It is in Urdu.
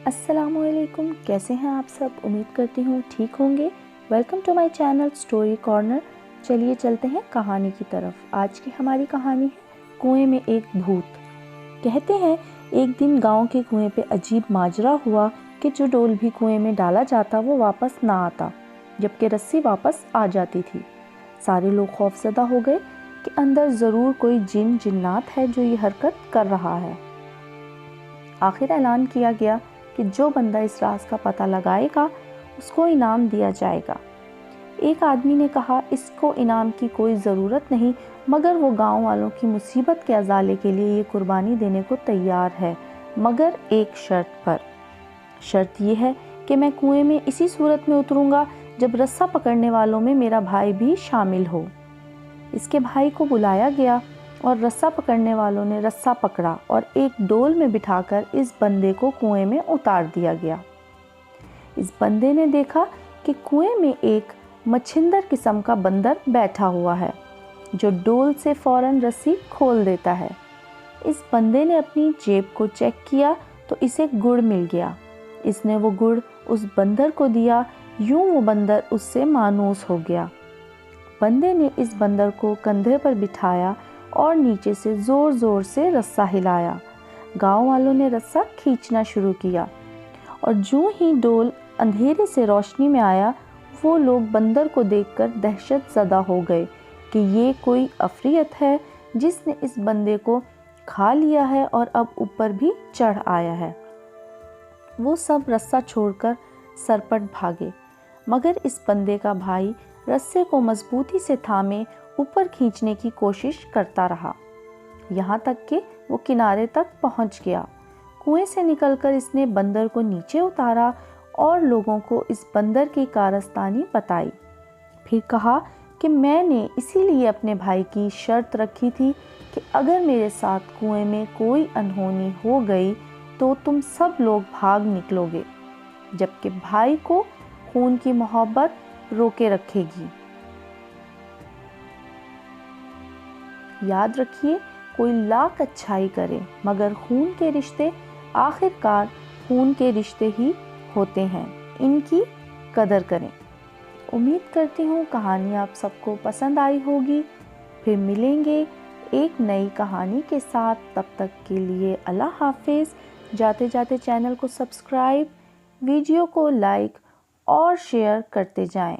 السلام علیکم، کیسے ہیں آپ سب؟ امید کرتی ہوں ٹھیک ہوں گے۔ Welcome to my channel story corner. چلیے چلتے ہیں کہانی کی طرف۔ آج کی ہماری کہانی ہے کنویں میں ایک بھوت۔ کہتے ہیں ایک دن گاؤں کے کنویں پہ عجیب ماجرا ہوا کہ جو ڈول بھی کنویں میں ڈالا جاتا وہ واپس نہ آتا، جبکہ رسی واپس آ جاتی تھی۔ سارے لوگ خوفزدہ ہو گئے کہ اندر ضرور کوئی جن جنات ہے جو یہ حرکت کر رہا ہے۔ آخر اعلان کیا گیا کہ جو بندہ اس راز کا پتہ لگائے گا اس کو انعام دیا جائے گا۔ ایک آدمی نے کہا اس کو انعام کی کوئی ضرورت نہیں، مگر وہ گاؤں والوں کی مصیبت کے ازالے کے لیے یہ قربانی دینے کو تیار ہے، مگر ایک شرط پر۔ شرط یہ ہے کہ میں کنویں میں اسی صورت میں اتروں گا جب رسہ پکڑنے والوں میں میرا بھائی بھی شامل ہو۔ اس کے بھائی کو بلایا گیا اور رسہ پکڑنے والوں نے رسہ پکڑا اور ایک ڈول میں بٹھا کر اس بندے کو کنویں میں اتار دیا گیا۔ اس بندے نے دیکھا کہ کنویں میں ایک مچھندر قسم کا بندر بیٹھا ہوا ہے جو ڈول سے فوراً رسی کھول دیتا ہے۔ اس بندے نے اپنی جیب کو چیک کیا تو اسے گڑ مل گیا۔ اس نے وہ گڑ اس بندر کو دیا، یوں وہ بندر اس سے مانوس ہو گیا۔ بندے نے اس بندر کو کندھے پر بٹھایا اور نیچے سے زور زور سے رسہ ہلایا۔ گاؤں والوں نے رسہ کھینچنا شروع کیا اور جوں ہی ڈول اندھیرے سے روشنی میں آیا، وہ لوگ بندر کو دیکھ کر دہشت زدہ ہو گئے کہ یہ کوئی عفریت ہے جس نے اس بندے کو کھا لیا ہے اور اب اوپر بھی چڑھ آیا ہے۔ وہ سب رسہ چھوڑ کر سرپٹ بھاگے، مگر اس بندے کا بھائی رسے کو مضبوطی سے تھامے اوپر کھینچنے کی کوشش کرتا رہا، یہاں تک کہ وہ کنارے تک پہنچ گیا۔ کنویں سے نکل کر اس نے بندر کو نیچے اتارا اور لوگوں کو اس بندر کی کارستانی بتائی۔ پھر کہا کہ میں نے اسی لیے اپنے بھائی کی شرط رکھی تھی کہ اگر میرے ساتھ کنویں میں کوئی انہونی ہو گئی تو تم سب لوگ بھاگ نکلو گے، جبکہ بھائی کو خون کی محبت روکے رکھے گی۔ یاد رکھیے، کوئی لاکھ اچھائی کرے مگر خون کے رشتے آخر کار خون کے رشتے ہی ہوتے ہیں، ان کی قدر کریں۔ امید کرتی ہوں کہانی آپ سب کو پسند آئی ہوگی۔ پھر ملیں گے ایک نئی کہانی کے ساتھ، تب تک کے لیے اللہ حافظ۔ جاتے جاتے چینل کو سبسکرائب، ویڈیو کو لائک اور شیئر کرتے جائیں۔